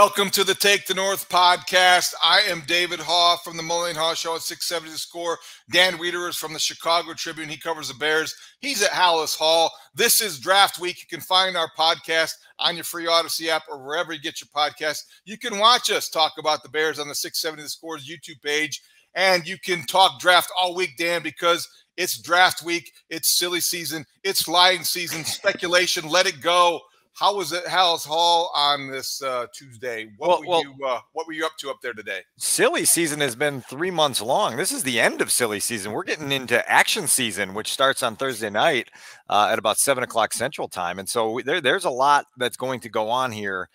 Welcome to the Take the North podcast. I am David Haugh from the Haugh Show at 670 The Score. Dan Wiederer is from the Chicago Tribune. He covers the Bears. He's at Hall. This is Draft Week. You can find our podcast on your free Odyssey app or wherever you get your podcast. You can watch us talk about the Bears on the 670 The Score's YouTube page, and you can talk draft all week, Dan, because it's draft week. It's silly season. It's flying season. Speculation. Let it go. How was it, Hall, on this Tuesday? What were you up to up there today? Silly season has been 3 months long. This is the end of silly season. We're getting into action season, which starts on Thursday night at about 7 o'clock Central Time. And so there's a lot that's going to go on here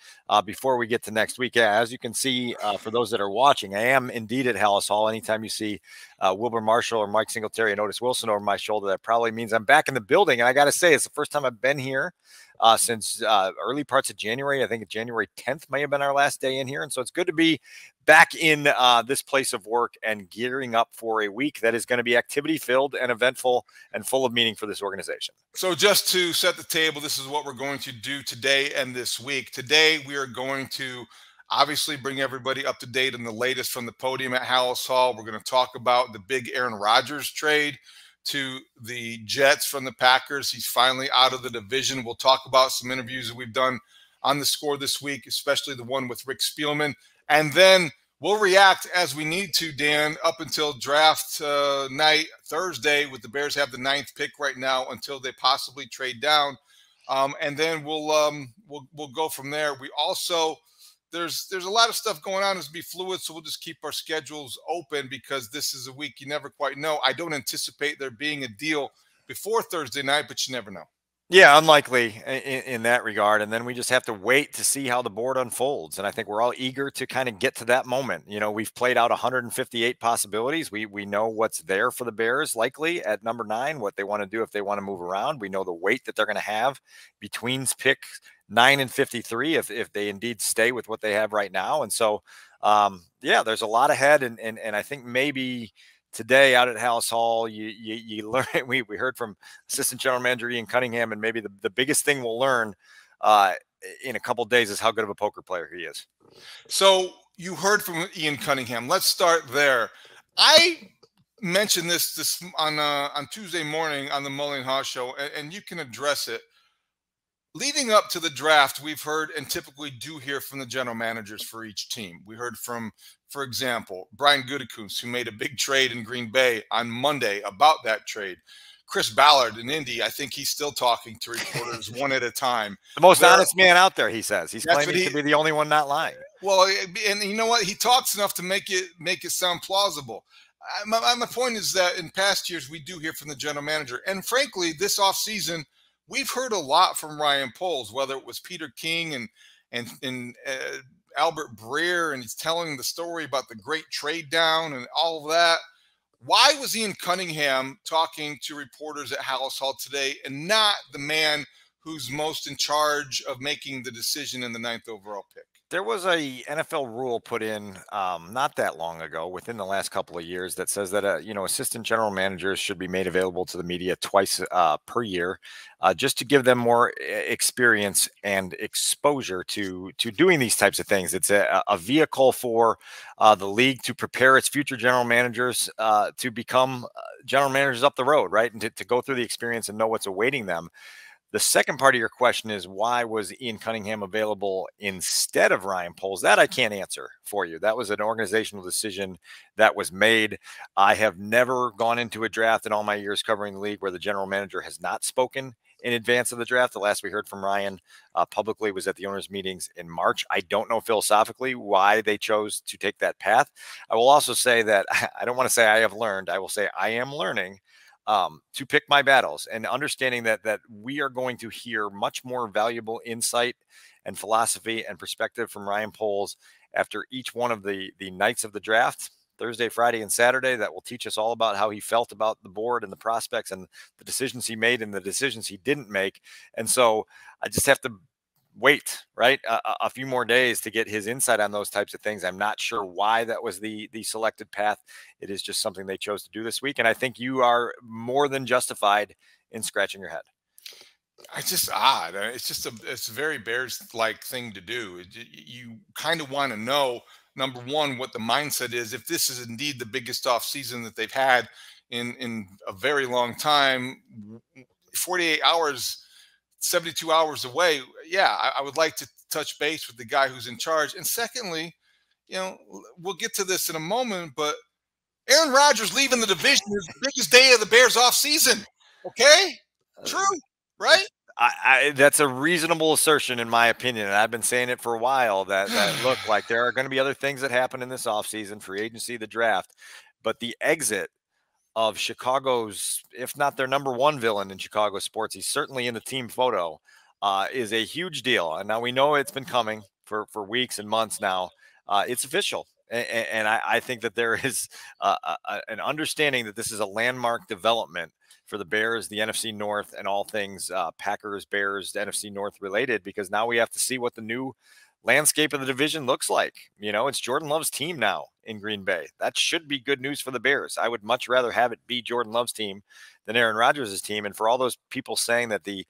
before we get to next week. Yeah, as you can see, for those that are watching, I am indeed at Hall. Anytime you see Wilbur Marshall or Mike Singletary and Otis Wilson over my shoulder, that probably means I'm back in the building. And I got to say, it's the first time I've been here since early parts of January. I think January 10th may have been our last day in here. And so it's good to be back in this place of work and gearing up for a week that is going to be activity filled and eventful and full of meaning for this organization. So just to set the table, this is what we're going to do today and this week. Today, we are going to obviously bring everybody up to date on the latest from the podium at Hall. We're going to talk about the big Aaron Rodgers trade to the Jets from the Packers. He's finally out of the division. We'll talk about some interviews that we've done on the Score this week, especially the one with Rick Spielman. And then we'll react as we need to, Dan, up until draft night Thursday, with the Bears have the 9th pick right now until they possibly trade down. And then we'll go from there. We also there's a lot of stuff going on. It's be fluid, so we'll just keep our schedules open because this is a week you never quite know. I don't anticipate there being a deal before Thursday night, but you never know. Yeah, unlikely in that regard. And then we just have to wait to see how the board unfolds. And I think we're all eager to kind of get to that moment. You know, we've played out 158 possibilities. We know what's there for the Bears likely at number 9, what they want to do if they want to move around. We know the weight that they're going to have between pick 9 and 53 if they indeed stay with what they have right now. And so, yeah, there's a lot ahead. And I think maybe today out at Hall, you learn. We heard from Assistant General Manager Ian Cunningham, and maybe the biggest thing we'll learn in a couple of days is how good of a poker player he is. So you heard from Ian Cunningham. Let's start there. I mentioned this on Tuesday morning on the Haugh Show, and you can address it. Leading up to the draft, we've heard and typically do hear from the general managers for each team. We heard from, for example, Brian Gutekunst, who made a big trade in Green Bay on Monday about that trade. Chris Ballard in Indy, I think he's still talking to reporters one at a time. The most honest man out there, he says. He's claiming to be the only one not lying. Well, and you know what? He talks enough to make it sound plausible. My point is that in past years, we do hear from the general manager. And frankly, this offseason, we've heard a lot from Ryan Poles, whether it was Peter King and Albert Breer, and he's telling the story about the great trade down and all of that. Why was Ian Cunningham talking to reporters at Hall today and not the man who's most in charge of making the decision in the 9th overall pick? There was a NFL rule put in not that long ago, within the last couple of years, that says that assistant general managers should be made available to the media twice per year, just to give them more experience and exposure to doing these types of things. It's a vehicle for the league to prepare its future general managers to become general managers up the road, right, and to go through the experience and know what's awaiting them. The second part of your question is, why was Ian Cunningham available instead of Ryan Poles? That I can't answer for you. That was an organizational decision that was made. I have never gone into a draft in all my years covering the league where the general manager has not spoken in advance of the draft. The last we heard from Ryan publicly was at the owners' meetings in March. I don't know philosophically why they chose to take that path. I will also say that I don't want to say I have learned. I will say I am learning to pick my battles, and understanding that we are going to hear much more valuable insight and philosophy and perspective from Ryan Poles after each one of the nights of the draft, Thursday, Friday, and Saturday, that will teach us all about how he felt about the board and the prospects and the decisions he made and the decisions he didn't make. And so I just have to wait, right, a few more days to get his insight on those types of things. I'm not sure why that was the selected path. It is just something they chose to do this week, and I think you are more than justified in scratching your head. It's just odd. It's a very Bears-like thing to do. You kind of want to know, number one, what the mindset is. If this is indeed the biggest offseason that they've had in a very long time, 48 hours, 72 hours away. Yeah, I would like to touch base with the guy who's in charge. And secondly, we'll get to this in a moment, but Aaron Rodgers leaving the division is the biggest day of the Bears offseason. Okay? True, right? That's a reasonable assertion, in my opinion. And I've been saying it for a while that look, like there are going to be other things that happen in this offseason, free agency, the draft, but the exit of Chicago's, if not their number one villain in Chicago sports, he's certainly in the team photo, is a huge deal. And now we know it's been coming for weeks and months now. It's official. And I think that there is an understanding that this is a landmark development for the Bears, the NFC North, and all things Packers, Bears, NFC North related, because now we have to see what the new landscape of the division looks like. It's Jordan Love's team now in Green Bay. That should be good news for the Bears. I would much rather have it be Jordan Love's team than Aaron Rodgers' team. And for all those people saying that the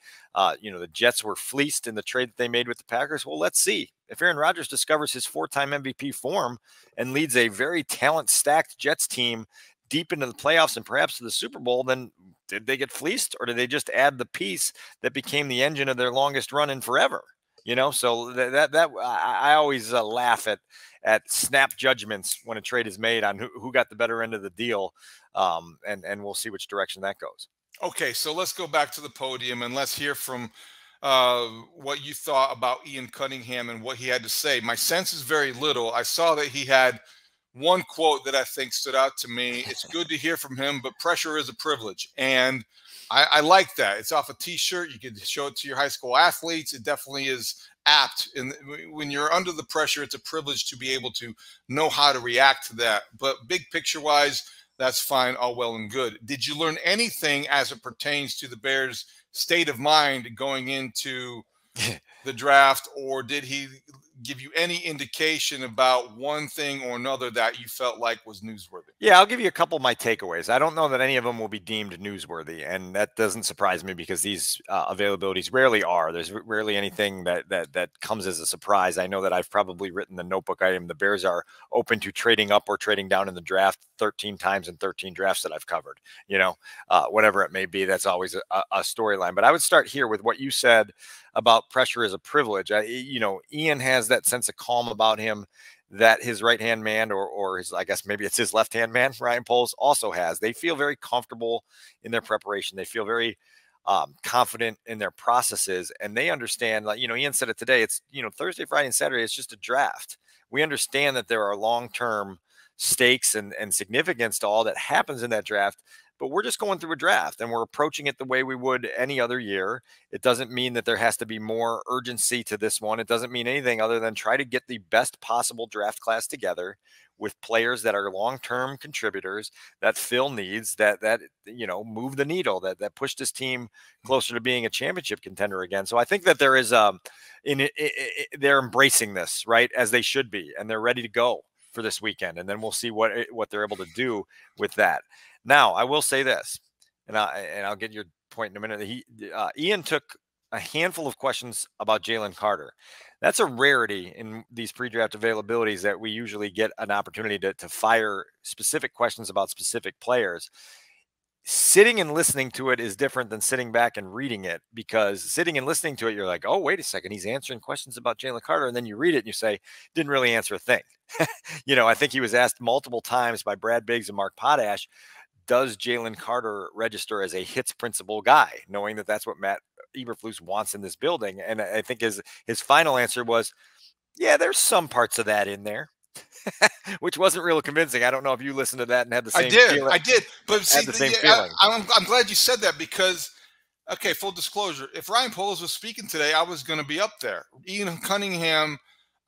Jets were fleeced in the trade that they made with the Packers, well, let's see. If Aaron Rodgers discovers his 4-time MVP form and leads a very talent-stacked Jets team deep into the playoffs and perhaps to the Super Bowl, then did they get fleeced, or did they just add the piece that became the engine of their longest run in forever? So that I always laugh at snap judgments when a trade is made on who got the better end of the deal, and we'll see which direction that goes. Okay, so let's go back to the podium and let's hear from what you thought about Ian Cunningham and what he had to say. My sense is very little. I saw that he had one quote that I think stood out to me. It's good to hear from him, but pressure is a privilege. And I like that. It's off a T-shirt. You can show it to your high school athletes. It definitely is apt. And when you're under the pressure, it's a privilege to be able to know how to react to that. But big picture-wise, that's fine, all well and good. Did you learn anything as it pertains to the Bears' state of mind going into the draft, or did he give you any indication about one thing or another that you felt like was newsworthy? Yeah, I'll give you a couple of my takeaways. I don't know that any of them will be deemed newsworthy, and that doesn't surprise me because these availabilities rarely are. There's rarely anything that comes as a surprise. I know that I've probably written the notebook item. The Bears are open to trading up or trading down in the draft 13 times in 13 drafts that I've covered. Whatever it may be, that's always a storyline. But I would start here with what you said about pressure is a privilege. Ian has that sense of calm about him that his right-hand man or his, I guess maybe it's his left-hand man, Ryan Poles, also has. They feel very comfortable in their preparation. They feel very confident in their processes, and they understand, like, Ian said it today, it's, Thursday, Friday, and Saturday, it's just a draft. We understand that there are long-term stakes and significance to all that happens in that draft, but we're just going through a draft and we're approaching it the way we would any other year. It doesn't mean that there has to be more urgency to this one. It doesn't mean anything other than try to get the best possible draft class together with players that are long-term contributors, that fill needs, that move the needle, that push this team closer to being a championship contender again. So I think that there is they're embracing this, right, as they should be, and they're ready to go for this weekend, and then we'll see what they're able to do with that. Now, I will say this, and I'll get your point in a minute. Ian took a handful of questions about Jalen Carter. That's a rarity in these pre-draft availabilities that we usually get an opportunity to fire specific questions about specific players. Sitting and listening to it is different than sitting back and reading it, because sitting and listening to it, you're like, oh, wait a second, he's answering questions about Jalen Carter. And then you read it and you say, didn't really answer a thing. I think he was asked multiple times by Brad Biggs and Mark Potash, does Jalen Carter register as a hits principal guy, knowing that that's what Matt Eberflus wants in this building? And I think his final answer was, yeah, there's some parts of that in there. Which wasn't real convincing. I don't know if you listened to that and had the same feeling. I did. But see, the same feeling. I'm glad you said that, because, okay, full disclosure, if Ryan Poles was speaking today, I was going to be up there. Ian Cunningham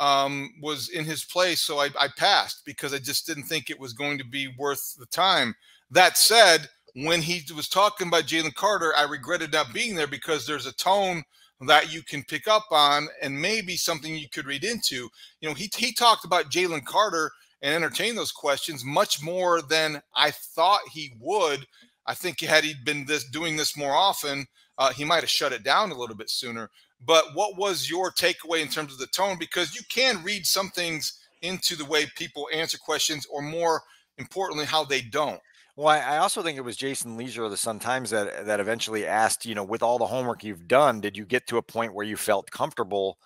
was in his place, so I passed because I just didn't think it was going to be worth the time. That said, when he was talking about Jalen Carter, I regretted not being there, because there's a tone that you can pick up on and maybe something you could read into. He talked about Jalen Carter and entertained those questions much more than I thought he would. I think had he been doing this more often, he might have shut it down a little bit sooner. But what was your takeaway in terms of the tone? Because you can read some things into the way people answer questions, or more importantly, how they don't. Well, I also think it was Jason Leisure of the Sun-Times that eventually asked, with all the homework you've done, did you get to a point where you felt comfortable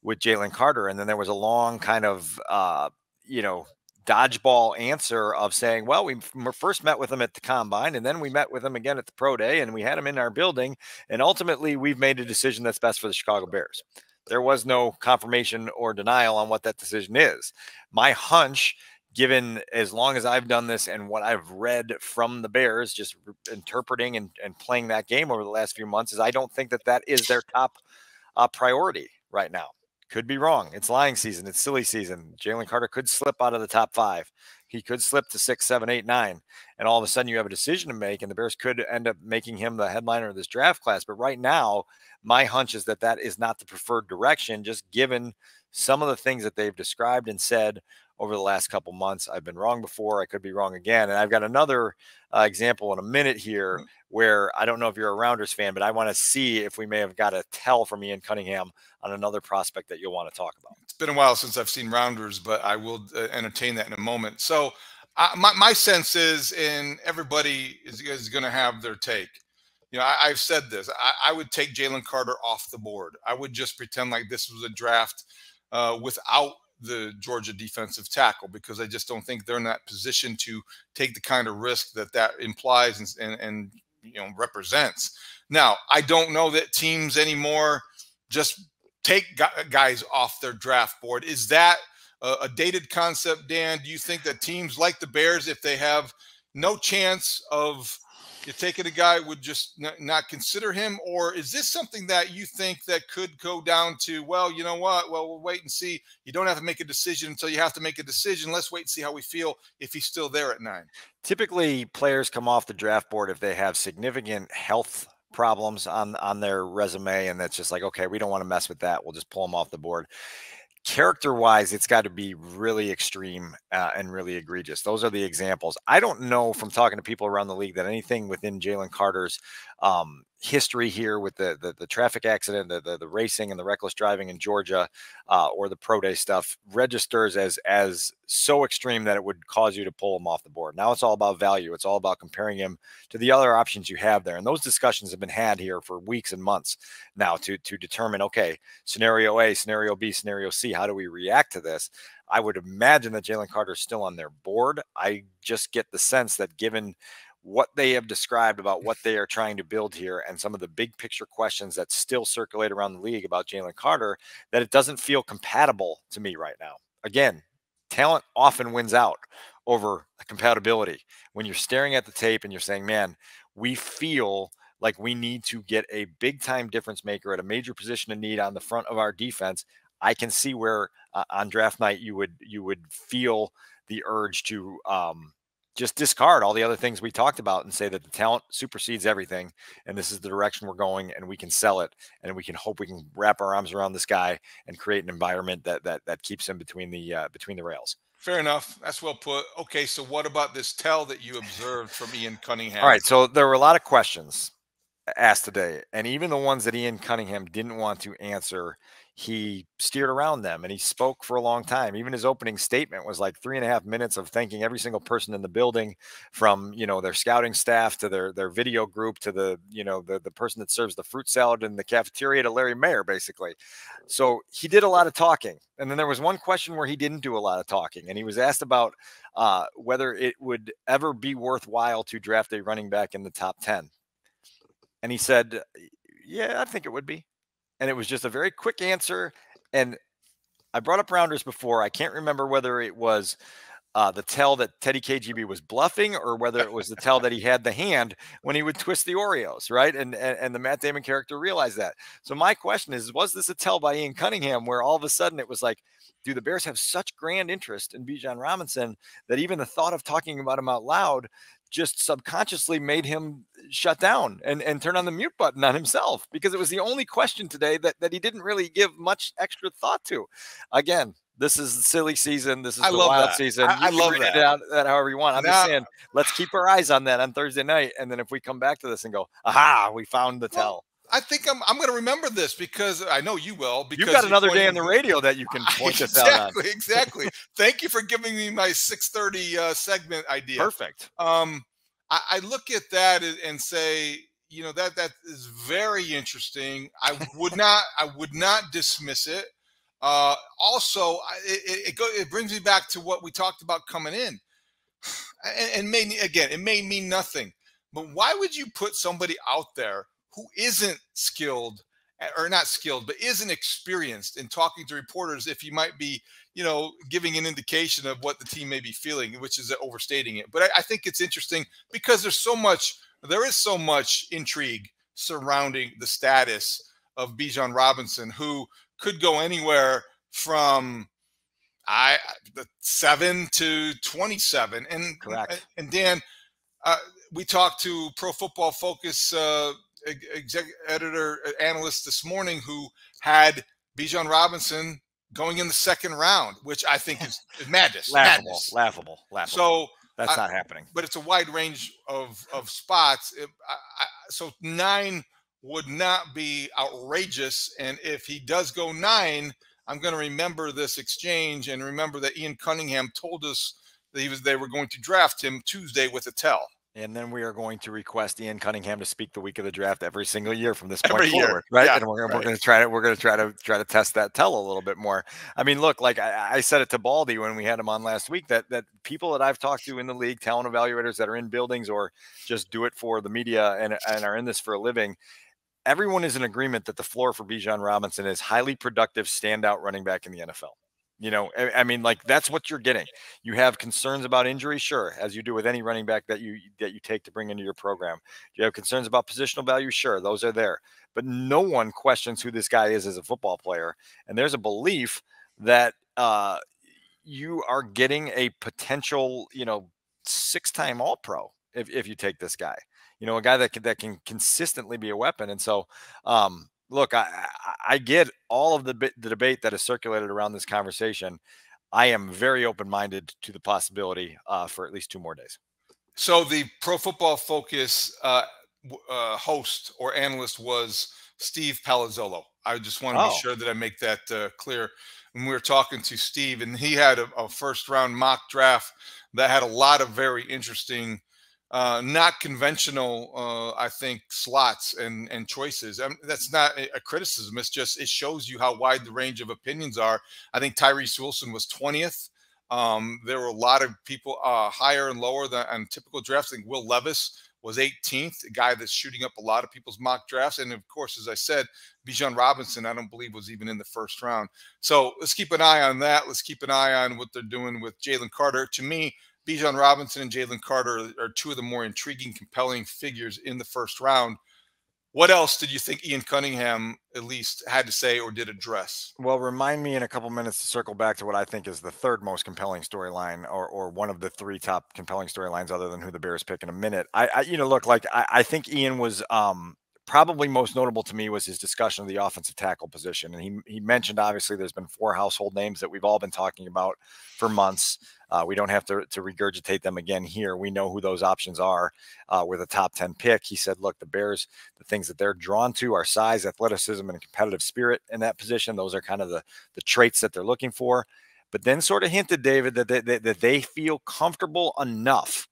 with Jalen Carter? And then there was a long kind of, dodgeball answer of saying, well, we first met with him at the combine, and then we met with him again at the pro day, and we had him in our building. And ultimately, we've made a decision that's best for the Chicago Bears. There was no confirmation or denial on what that decision is. My hunch, given as long as I've done this and what I've read from the Bears, just interpreting and playing that game over the last few months, is I don't think that is their top priority right now. Could be wrong. It's lying season. It's silly season. Jalen Carter could slip out of the top 5. He could slip to 6, 7, 8, 9. And all of a sudden you have a decision to make, and the Bears could end up making him the headliner of this draft class. But right now, my hunch is that is not the preferred direction, just given some of the things that they've described and said over the last couple months. I've been wrong before. I could be wrong again. And I've got another example in a minute here where I don't know if you're a Rounders fan, but I want to see if we may have got a tell from Ian Cunningham on another prospect that you'll want to talk about. It's been a while since I've seen Rounders, but I will entertain that in a moment. So my sense is, and everybody is going to have their take. I've said this. I would take Jalen Carter off the board. I would just pretend like this was a draft without the Georgia defensive tackle, because I just don't think they're in that position to take the kind of risk that implies and represents. Now, I don't know that teams anymore just take guys off their draft board. Is that a dated concept, Dan? Do you think that teams like the Bears, if they have no chance of taking a guy, would just not consider him? Or is this something that you think that could go down to, well, you know what? Well, we'll wait and see. You don't have to make a decision until you have to make a decision. Let's wait and see how we feel if he's still there at 9. Typically, players come off the draft board if they have significant health problems on their resume, and that's just like, okay, we don't want to mess with that. We'll just pull them off the board. Character-wise, it's got to be really extreme and really egregious. Those are the examples. I don't know from talking to people around the league that anything within Jalen Carter's history here with the traffic accident, the racing and the reckless driving in Georgia, or the pro day stuff registers as so extreme that it would cause you to pull him off the board. Now it's all about value. It's all about comparing him to the other options you have there. And those discussions have been had here for weeks and months now to determine, okay, scenario A, scenario B, scenario C, how do we react to this? I would imagine that Jalen Carter is still on their board. I just get the sense that given what they have described about what they are trying to build here and some of the big picture questions that still circulate around the league about Jalen Carter, that it doesn't feel compatible to me right now. Again, talent often wins out over compatibility. When you're staring at the tape and you're saying, man, we feel like we need to get a big time difference maker at a major position of need on the front of our defense, I can see where on draft night you would feel the urge to just discard all the other things we talked about and say that the talent supersedes everything, and this is the direction we're going, and we can sell it, and we can hope we can wrap our arms around this guy and create an environment that keeps him between the rails. Fair enough. That's well put. Okay, so what about this tell that you observed from Ian Cunningham? All right, so there were a lot of questions asked today, and even the ones that Ian Cunningham didn't want to answer, he steered around them and he spoke for a long time. Even his opening statement was like 3.5 minutes of thanking every single person in the building, from their scouting staff to their video group to the person that serves the fruit salad in the cafeteria to Larry Mayer, basically. So he did a lot of talking. And then there was one question where he didn't do a lot of talking, and he was asked about whether it would ever be worthwhile to draft a running back in the top 10. And he said, yeah, I think it would be. And it was just a very quick answer. And I brought up Rounders before. I can't remember whether it was the tell that Teddy KGB was bluffing or whether it was the tell that he had the hand when he would twist the Oreos, right? And the Matt Damon character realized that. So my question is, was this a tell by Ian Cunningham where all of a sudden it was like, do the Bears have such grand interest in Bijan Robinson that even the thought of talking about him out loud just subconsciously made him shut down and turn on the mute button on himself, because it was the only question today that he didn't really give much extra thought to. Again, this is the silly season. This is the wild season. I love that. That however you want. I'm just saying, let's keep our eyes on that on Thursday night. And then if we come back to this and go, aha, we found the tell. I think I'm going to remember this because I know you will. Because you've got another day on the radio that you can point this out on. Exactly. Thank you for giving me my 6:30 segment idea. Perfect. I look at that and say, that is very interesting. I would not dismiss it. Also, it brings me back to what we talked about coming in, and it may mean nothing, but why would you put somebody out there who isn't skilled, or not skilled, but isn't experienced in talking to reporters if you might be, giving an indication of what the team may be feeling, which is overstating it. But I think it's interesting because there is so much intrigue surrounding the status of Bijan Robinson, who could go anywhere from 7 to 27. And correct. And Dan, we talked to Pro Football Focus analyst this morning who had Bijan Robinson going in the second round, which I think is madness. Laughable. So that's not happening. But it's a wide range of spots. So 9 would not be outrageous. And if he does go 9, I'm going to remember this exchange and remember that Ian Cunningham told us that they were going to draft him Tuesday with a tell. And then we are going to request Ian Cunningham to speak the week of the draft every single year from this point forward, right? Yeah, and we're going to try to test that tell a little bit more. I mean, look, like I said it to Baldy when we had him on last week, that people that I've talked to in the league, talent evaluators that are in buildings or just do it for the media and are in this for a living, everyone is in agreement that the floor for Bijan Robinson is highly productive, standout running back in the NFL. I mean, like, that's what you're getting. You have concerns about injury, sure, as you do with any running back that you take to bring into your program. You have concerns about positional value, sure, those are there. But no one questions who this guy is as a football player. And there's a belief that you are getting a potential, 6-time All-Pro if you take this guy. A guy that can consistently be a weapon. And so, look, I get all of the debate that is circulated around this conversation. I am very open-minded to the possibility for at least 2 more days. So the Pro Football Focus host or analyst was Steve Palazzolo. I just want to be sure that I make that clear. When we were talking to Steve, and he had a first-round mock draft that had a lot of very interesting not conventional, I think, slots and choices. That's not a criticism. It's just, it shows you how wide the range of opinions are. I think Tyrese Wilson was 20th. There were a lot of people higher and lower than on typical drafts. I think Will Levis was 18th, a guy that's shooting up a lot of people's mock drafts. And of course, as I said, Bijan Robinson, I don't believe was even in the first round. So let's keep an eye on that. Let's keep an eye on what they're doing with Jalen Carter. To me, Bijan Robinson and Jalen Carter are 2 of the more intriguing, compelling figures in the first round. What else did you think Ian Cunningham at least had to say or did address? Well, remind me in a couple minutes to circle back to what I think is the 3rd most compelling storyline, or one of the 3 top compelling storylines other than who the Bears pick in a minute. I think Ian was probably most notable to me was his discussion of the offensive tackle position. And he mentioned, obviously, there's been 4 household names that we've all been talking about for months. We don't have to regurgitate them again here. We know who those options are with a top 10 pick. He said, look, the Bears, the things that they're drawn to are size, athleticism, and competitive spirit in that position. Those are kind of the traits that they're looking for. But then sort of hinted, David, that they feel comfortable enough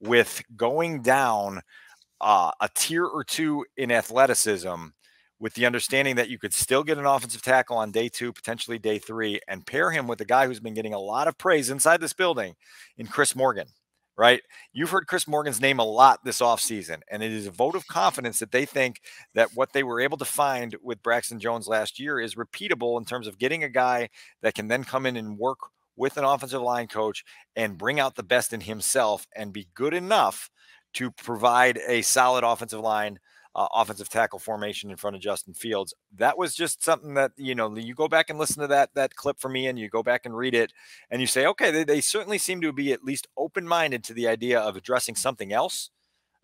with going down a tier or 2 in athleticism, with the understanding that you could still get an offensive tackle on day 2, potentially day 3, and pair him with a guy who's been getting a lot of praise inside this building in Chris Morgan, right? You've heard Chris Morgan's name a lot this offseason, and it is a vote of confidence that they think that what they were able to find with Braxton Jones last year is repeatable in terms of getting a guy that can then come in and work with an offensive line coach and bring out the best in himself and be good enough to provide a solid offensive line, offensive tackle formation in front of Justin Fields. That was just something that, you go back and listen to that clip from Ian, you go back and read it, and you say, okay, they certainly seem to be at least open-minded to the idea of addressing something else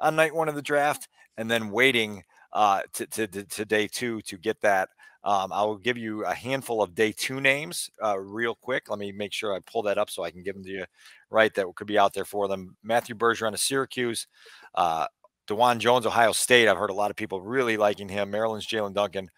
on night 1 of the draft, and then waiting to day 2 to get that. I will give you a handful of day 2 names real quick. Let me make sure I pull that up so I can give them to you right, that could be out there for them. Matthew Bergeron of Syracuse, DeJuan Jones, Ohio State. I've heard a lot of people really liking him. Maryland's Jalen Duncan.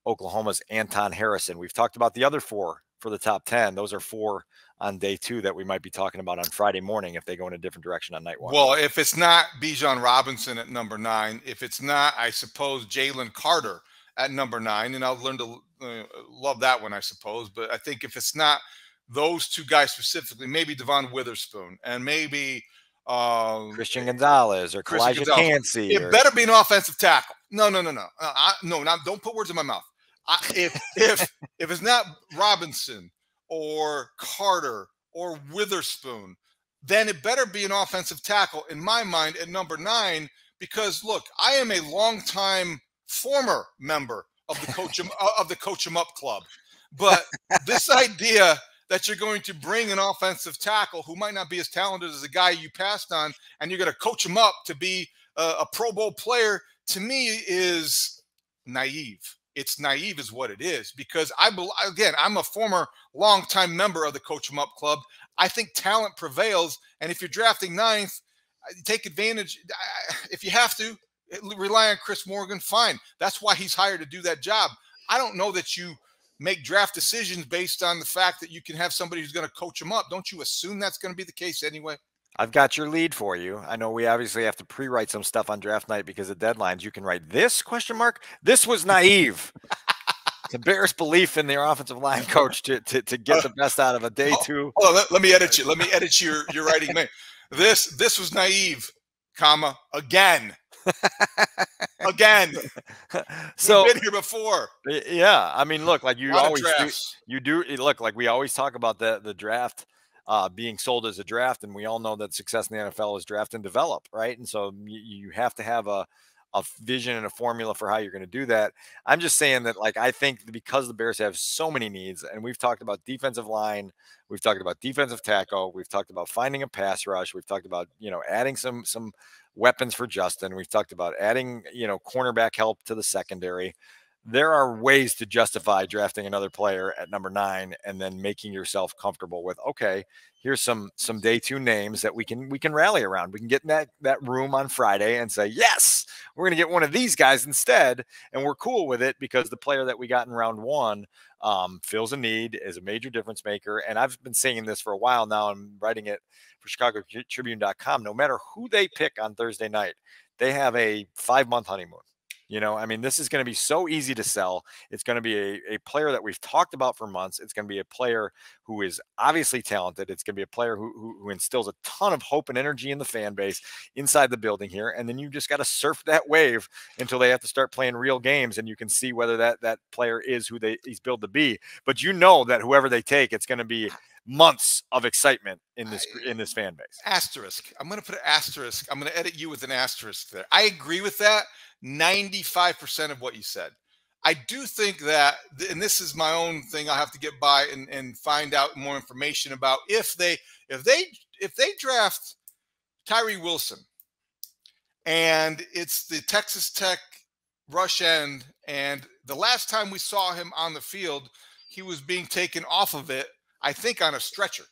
Oklahoma's Anton Harrison. We've talked about the other 4 for the top 10. Those are 4 on day 2 that we might be talking about on Friday morning if they go in a different direction on night 1. Well, if it's not Bijan Robinson at number 9, if it's not, I suppose, Jalen Carter at number 9, and I'll learn to love that one, I suppose. But I think if it's not those 2 guys specifically, maybe Devon Witherspoon and maybe Christian Gonzalez or Kalijah Kancey. It better be an offensive tackle. No. Don't put words in my mouth. If it's not Robinson or Carter or Witherspoon, then it better be an offensive tackle in my mind at number 9. Because look, I am a longtime former member of the Coach 'em Up Club, but this idea that you're going to bring an offensive tackle who might not be as talented as the guy you passed on, and you're going to coach him up to be a Pro Bowl player, to me is naive. It's naive is what it is, because I'm a former longtime member of the Coach 'em Up Club. I think talent prevails, and if you're drafting 9th, take advantage. If you have to, rely on Chris Morgan, fine. That's why he's hired to do that job. I don't know that you make draft decisions based on the fact that you can have somebody who's going to coach them up. Don't you assume that's going to be the case anyway? I've got your lead for you. I know we obviously have to pre-write some stuff on draft night because of deadlines. You can write this ? This was naive. To Bears' belief in their offensive line coach to get the best out of a day 2. Let me edit you. Let me edit your writing. This was naive, again. Again. So we've been here before. Yeah. I mean, look, like you always do. Look, like we always talk about the draft being sold as a draft, and we all know that success in the NFL is draft and develop, right? And so you have to have a vision and a formula for how you're going to do that. I'm just saying that, like, I think because the Bears have so many needs, and we've talked about defensive line, we've talked about defensive tackle, we've talked about finding a pass rush, we've talked about, adding some weapons for Justin, we've talked about adding, cornerback help to the secondary. There are ways to justify drafting another player at number 9 and then making yourself comfortable with, okay, here's some day 2 names that we can rally around. We can get in that room on Friday and say, yes, we're going to get one of these guys instead. And we're cool with it because the player that we got in round 1 fills a need, is a major difference maker. And I've been saying this for a while now. I'm writing it for ChicagoTribune.com. No matter who they pick on Thursday night, they have a 5-month honeymoon. This is going to be so easy to sell. It's going to be a player that we've talked about for months. It's going to be a player who is obviously talented. It's going to be a player who instills a ton of hope and energy in the fan base inside the building here. And then you just got to surf that wave until they have to start playing real games, and you can see whether that player is who he's billed to be. But that whoever they take, it's going to be months of excitement in this fan base. Asterisk. I'm going to put an asterisk. I'm going to edit you with an asterisk there. I agree with that. 95% of what you said. I do think that, and this is my own thing, I'll have to get by and find out more information about if they draft Tyree Wilson and it's the Texas Tech rush end, and the last time we saw him on the field, he was being taken off of it, I think on a stretcher.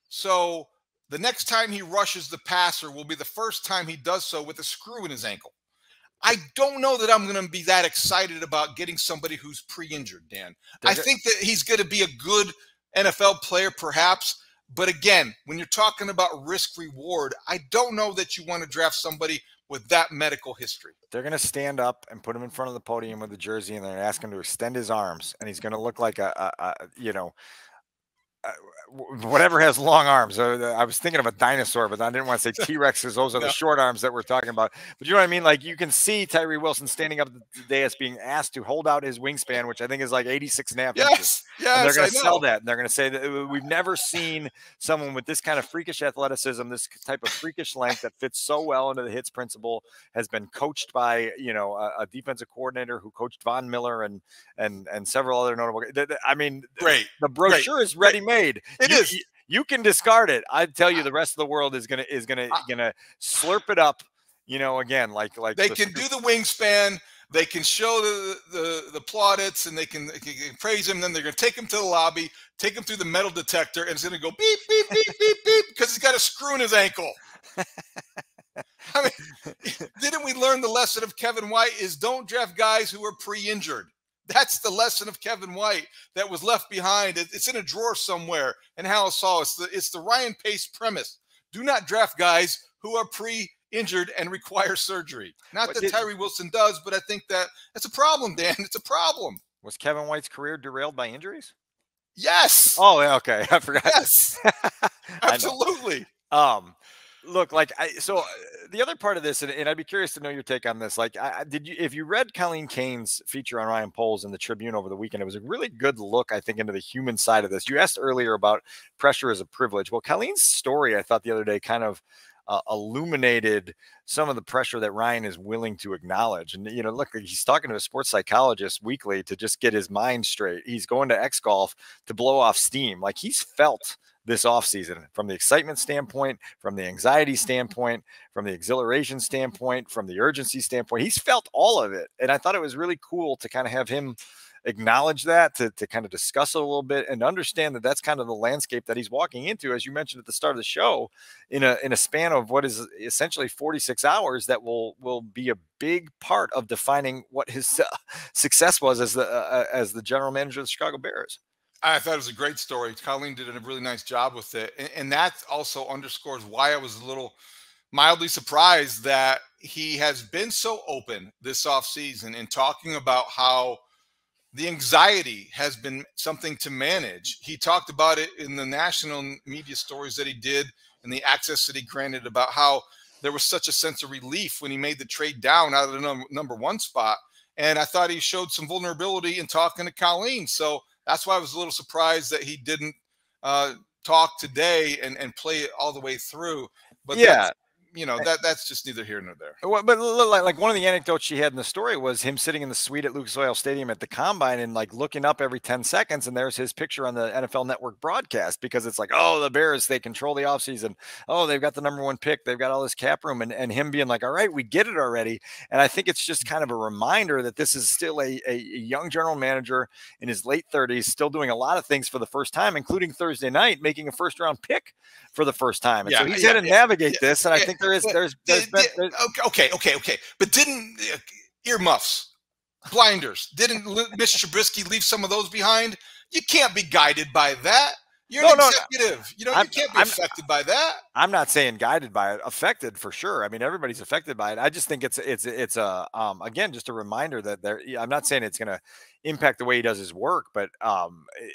So the next time he rushes the passer will be the first time he does so with a screw in his ankle. I don't know that I'm going to be that excited about getting somebody who's pre-injured, Dan. I think that he's going to be a good NFL player, perhaps. But again, when you're talking about risk reward, I don't know that you want to draft somebody with that medical history. They're going to stand up and put him in front of the podium with the jersey, and they're asking him to extend his arms, and he's going to look like whatever has long arms. I was thinking of a dinosaur, but I didn't want to say T-Rex because those are the short arms that we're talking about. But you know what I mean? Like, you can see Tyree Wilson standing up the dais being asked to hold out his wingspan, which I think is like 86.5 inches. Yes, and they're going to sell that. And they're going to say that we've never seen someone with this kind of freakish athleticism, this type of freakish length that fits so well into the hits principle, has been coached by, a defensive coordinator who coached Von Miller and several other notable. I mean, great. The brochure is ready-made. It is. You can discard it. I tell you, the rest of the world is gonna slurp it up. Again, like they can do the wingspan. They can show the plaudits, and they can praise him. Then they're gonna take him to the lobby, take him through the metal detector, and it's gonna go beep beep beep beep beep because he's got a screw in his ankle. I mean, didn't we learned the lesson of Kevin White is don't draft guys who are pre-injured. That's the lesson of Kevin White that was left behind. It's in a drawer somewhere. And Haugh saw it's the Ryan Pace premise. Do not draft guys who are pre-injured and require surgery. Not that Tyree Wilson does, but I think that's a problem, Dan. It's a problem. Was Kevin White's career derailed by injuries? Yes. Oh, okay. I forgot. Yes. Absolutely. Look, like the other part of this, and I'd be curious to know your take on this. Like, if you read Colleen Kane's feature on Ryan Poles in the Tribune over the weekend, it was a really good look, I think, into the human side of this. You asked earlier about pressure as a privilege. Well, Colleen's story, I thought the other day, kind of illuminated some of the pressure that Ryan is willing to acknowledge. And, you know, look, he's talking to a sports psychologist weekly to just get his mind straight. He's going to X Golf to blow off steam. Like, he's felt this offseason from the excitement standpoint, from the anxiety standpoint, from the exhilaration standpoint, from the urgency standpoint. He's felt all of it. And I thought it was really cool to kind of have him acknowledge that, to kind of discuss it a little bit and understand that that's kind of the landscape that he's walking into, as you mentioned at the start of the show, in a span of what is essentially 46 hours that will be a big part of defining what his success was as the general manager of the Chicago Bears. I thought it was a great story. Colleen did a really nice job with it. And that also underscores why I was a little mildly surprised that he has been so open this offseason in talking about how the anxiety has been something to manage. He talked about it in the national media stories that he did and the access that he granted about how there was such a sense of relief when he made the trade down out of the number one spot. And I thought he showed some vulnerability in talking to Colleen. So that's why I was a little surprised that he didn't talk today and play it all the way through. But yeah, that's just neither here nor there. But like one of the anecdotes she had in the story was him sitting in the suite at Lucas Oil Stadium at the Combine and like looking up every 10 seconds. And there's his picture on the NFL Network broadcast, because it's like, oh, the Bears, they control the offseason. Oh, they've got the number one pick. They've got all this cap room, and him being like, all right, we get it already. And I think it's just kind of a reminder that this is still a young general manager in his late 30s, still doing a lot of things for the first time, including Thursday night, making a first round pick for the first time. And so he's had to navigate this. And I think there's okay. But didn't earmuffs, blinders, didn't Mr. Trubisky leave some of those behind? You can't be guided by that. You're an executive. You can't be affected by that. I'm not saying guided by it, affected for sure. I mean, everybody's affected by it. I just think it's again, just a reminder that I'm not saying it's going to impact the way he does his work, but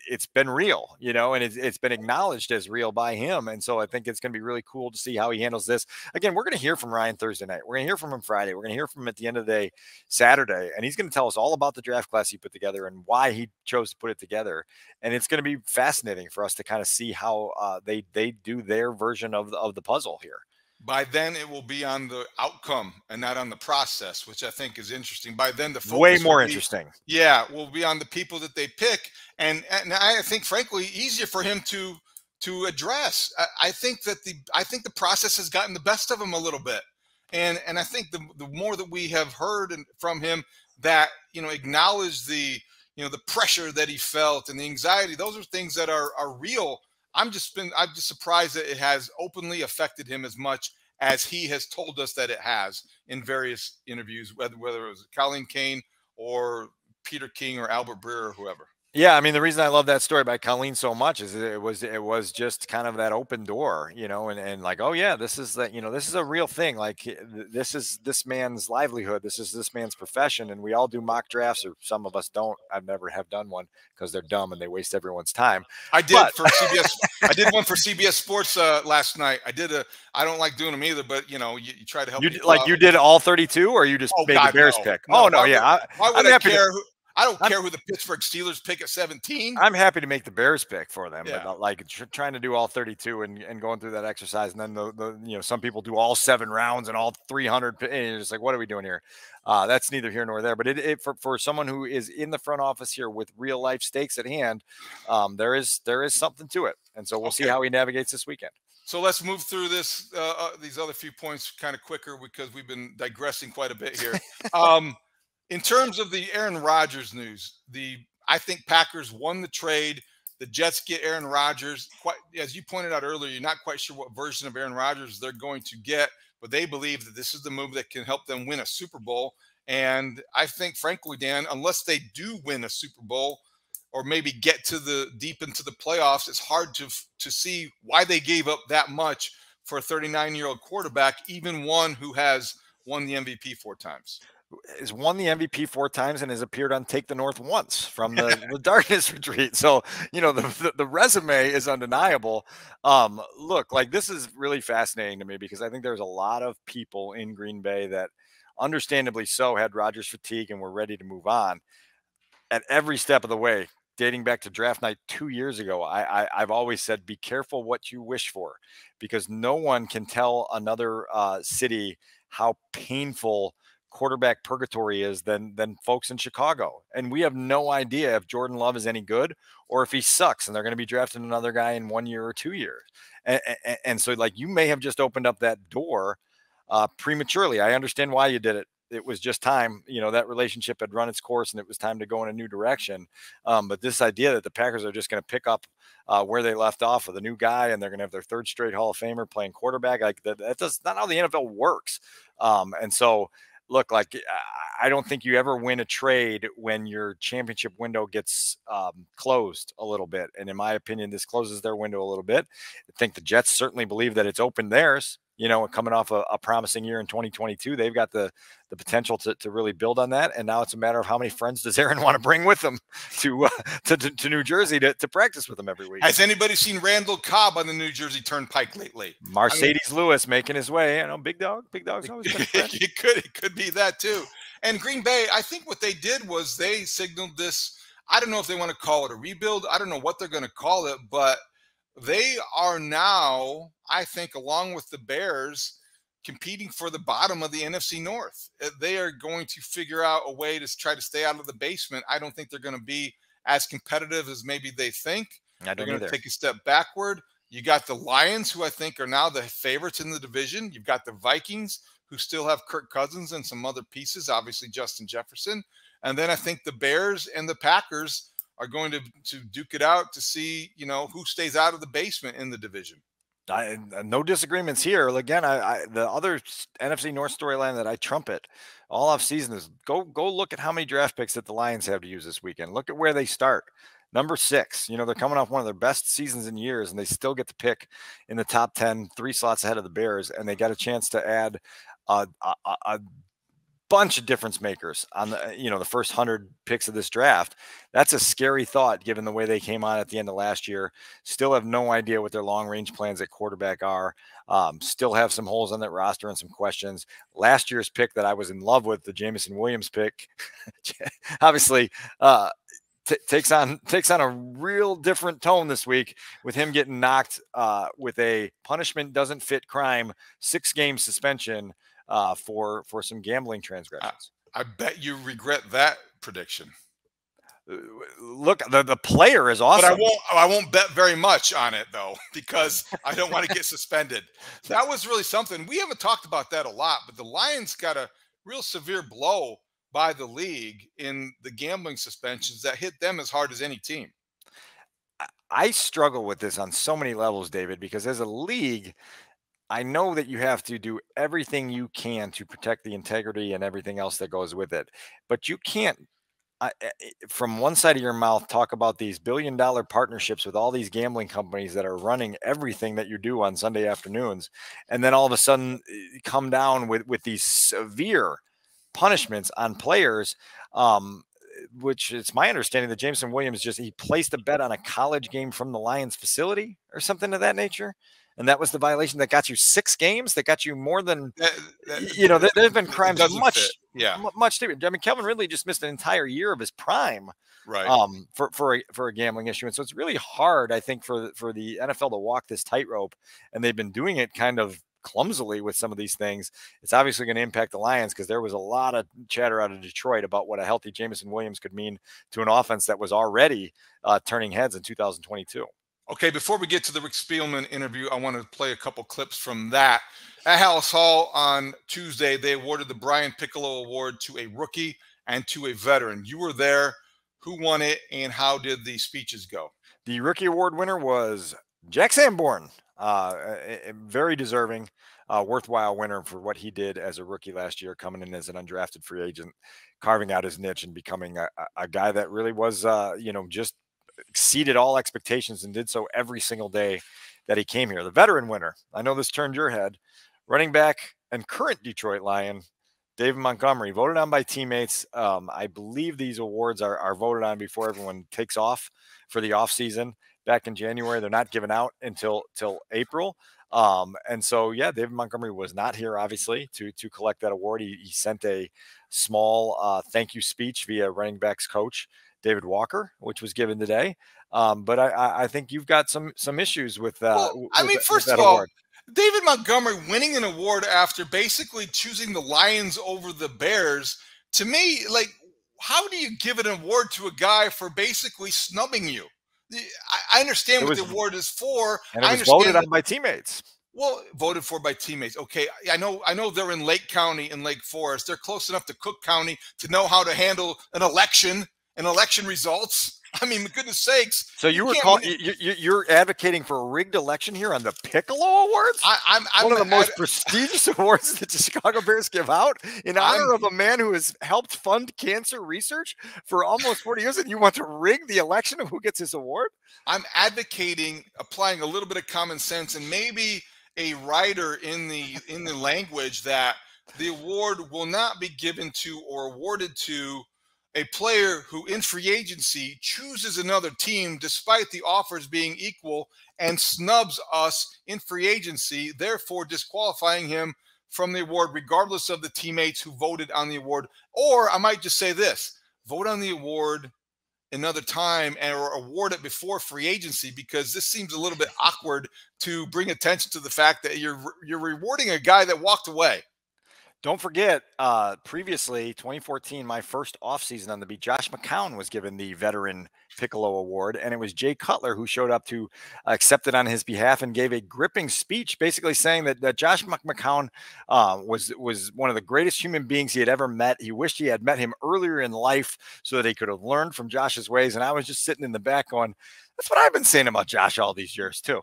it's been real, and it's been acknowledged as real by him. And so I think it's going to be really cool to see how he handles this. Again, we're going to hear from Ryan Thursday night. We're going to hear from him Friday. We're going to hear from him at the end of the day, Saturday. And he's going to tell us all about the draft class he put together and why he chose to put it together. And it's going to be fascinating for us to kind of see how they do their version of the puzzle here. By then, it will be on the outcome and not on the process, which I think is interesting. By then, the focus way more interesting. Yeah, will be on the people that they pick, and I think, frankly, easier for him to address. I think the process has gotten the best of him a little bit, and I think the more that we have heard from him that acknowledge the pressure that he felt and the anxiety, those are things that are real. I'm just surprised that it has openly affected him as much as he has told us that it has in various interviews, whether it was Colleen Kane or Peter King or Albert Breer or whoever. Yeah, I mean, the reason I love that story by Colleen so much is it was just kind of that open door, and like, oh yeah, this is this is a real thing. Like, this is this man's livelihood. This is this man's profession. And we all do mock drafts, or some of us don't. I've never have done one because they're dumb and they waste everyone's time. I did for CBS. I did one for CBS Sports last night. I don't like doing them either, but you try to help. You did all 32, or you just made the Bears pick? No, yeah. Why would I care? I don't care who the Pittsburgh Steelers pick at 17. I'm happy to make the Bears pick for them, yeah. But like trying to do all 32 and going through that exercise, and then the some people do all 7 rounds and all 300. And you're just like, what are we doing here? That's neither here nor there. But for someone who is in the front office here with real life stakes at hand, there is something to it, and so we'll see how he navigates this weekend. So let's move through these other few points kind of quicker, because we've been digressing quite a bit here. In terms of the Aaron Rodgers news, I think Packers won the trade. The Jets get Aaron Rodgers. As you pointed out earlier, you're not quite sure what version of Aaron Rodgers they're going to get. but they believe that this is the move that can help them win a Super Bowl. And I think, frankly, Dan, unless they do win a Super Bowl or maybe get to the deep into the playoffs, it's hard to see why they gave up that much for a 39-year-old quarterback, even one who has won the MVP 4 times. Has won the MVP 4 times and has appeared on Take the North once from the darkness retreat. So, the resume is undeniable. Look, like, this is really fascinating to me because I think there's a lot of people in Green Bay that understandably so had Rodgers fatigue and were ready to move on at every step of the way. Dating back to draft night 2 years ago, I've always said, be careful what you wish for, because no one can tell another city how painful quarterback purgatory is than folks in Chicago. And we have no idea if Jordan Love is any good or if he sucks and they're going to be drafting another guy in 1 year or 2 years. And so, like, you may have just opened up that door prematurely. I understand why you did it. It was just time. That relationship had run its course and it was time to go in a new direction. But this idea that the Packers are just going to pick up where they left off with a new guy and they're going to have their 3rd straight Hall of Famer playing quarterback, like, that's not how the NFL works. And so, look, like, I don't think you ever win a trade when your championship window gets closed a little bit. And in my opinion, this closes their window a little bit. I think the Jets certainly believe that it's opened theirs. Coming off a promising year in 2022, they've got the potential to really build on that. And now it's a matter of how many friends does Aaron want to bring with him to New Jersey to practice with him every week. Has anybody seen Randall Cobb on the New Jersey Turnpike lately? Mercedes Lewis making his way. Big dog's always been a friend. It could be that too. And Green Bay, I think what they did was they signaled this. I don't know if they want to call it a rebuild. I don't know what they're going to call it, but they are now, I think, along with the Bears, competing for the bottom of the NFC North. They are going to figure out a way to try to stay out of the basement. I don't think they're going to be as competitive as maybe they think. They're going to take a step backward. You got the Lions, who I think are now the favorites in the division. You've got the Vikings, who still have Kirk Cousins and some other pieces, obviously Justin Jefferson. And then I think the Bears and the Packers are going to duke it out to see, who stays out of the basement in the division. No disagreements here. Again, the other NFC North storyline that I trumpet all off season is go look at how many draft picks that the Lions have to use this weekend. Look at where they start. Number 6. They're coming off one of their best seasons in years, and they still get to pick in the top 10, 3 slots ahead of the Bears, and they got a chance to add a bunch of difference makers on the first 100 picks of this draft. That's a scary thought given the way they came on at the end of last year. Still have no idea what their long range plans at quarterback are. Still have some holes on that roster and some questions. Last year's pick that I was in love with, the Jameson Williams pick, obviously takes on a real different tone this week with him getting knocked with a punishment doesn't fit crime 6-game suspension for some gambling transgressions. I bet you regret that prediction. Look, the player is awesome. But I won't bet very much on it, though, because I don't want to get suspended. That was really something. We haven't talked about that a lot, but the Lions got a real severe blow by the league in the gambling suspensions that hit them as hard as any team. I struggle with this on so many levels, David, because as a league, I know that you have to do everything you can to protect the integrity and everything else that goes with it. But you can't, from one side of your mouth, talk about these billion-dollar partnerships with all these gambling companies that are running everything that you do on Sunday afternoons, and then all of a sudden come down with these severe punishments on players, which it's my understanding that Jameson Williams he placed a bet on a college game from the Lions facility or something of that nature. And that was the violation that got you 6 games, that got you more than, there's been crimes much deeper. I mean, Calvin Ridley just missed an entire year of his prime, right? For a gambling issue. And so it's really hard, I think, for the NFL to walk this tightrope, and they've been doing it kind of clumsily with some of these things. It's obviously going to impact the Lions because there was a lot of chatter out of Detroit about what a healthy Jameson Williams could mean to an offense that was already turning heads in 2022. Okay, before we get to the Rick Spielman interview, I want to play a couple clips from that. At Haugh on Tuesday, they awarded the Brian Piccolo Award to a rookie and to a veteran. You were there. Who won it, and how did the speeches go? The rookie award winner was Jack Sanborn. Very deserving. worthwhile winner for what he did as a rookie last year, coming in as an undrafted free agent, carving out his niche and becoming a guy that really was, just exceeded all expectations and did so every single day that he came here. The veteran winner, I know this turned your head, running back and current Detroit Lion, David Montgomery, voted on by teammates. I believe these awards are voted on before everyone takes off for the offseason back in January. They're not given out until April. And so, yeah, David Montgomery was not here, obviously, to collect that award. He sent a small thank you speech via running backs coach David Walker, which was given today. But I think you've got some issues with first that of all, award. David Montgomery winning an award after basically choosing the Lions over the Bears, to me, like, how do you give an award to a guy for basically snubbing you? I understand what the award is for. And it was voted on by teammates. Well, voted for by teammates. Okay, I know they're in Lake County and Lake Forest. They're close enough to Cook County to know how to handle an election and election results. I mean, for goodness sakes. So you're advocating for a rigged election here on the Piccolo Awards? I'm one of the most prestigious awards that the Chicago Bears give out in honor of a man who has helped fund cancer research for almost 40 years, and you want to rig the election of who gets this award? I'm advocating applying a little bit of common sense and maybe a writer in the language that the award will not be given to or awarded to a player who in free agency chooses another team despite the offers being equal and snubs us in free agency, therefore disqualifying him from the award regardless of the teammates who voted on the award. Or I might just say this, vote on the award another time or award it before free agency, because this seems a little bit awkward to bring attention to the fact that you're rewarding a guy that walked away. Don't forget, previously, 2014, my first offseason on the beat, Josh McCown was given the Veteran Piccolo Award, and it was Jay Cutler who showed up to accept it on his behalf and gave a gripping speech basically saying that Josh McCown was one of the greatest human beings he had ever met. He wished he had met him earlier in life so that he could have learned from Josh's ways, and I was just sitting in the back going, that's what I've been saying about Josh all these years too.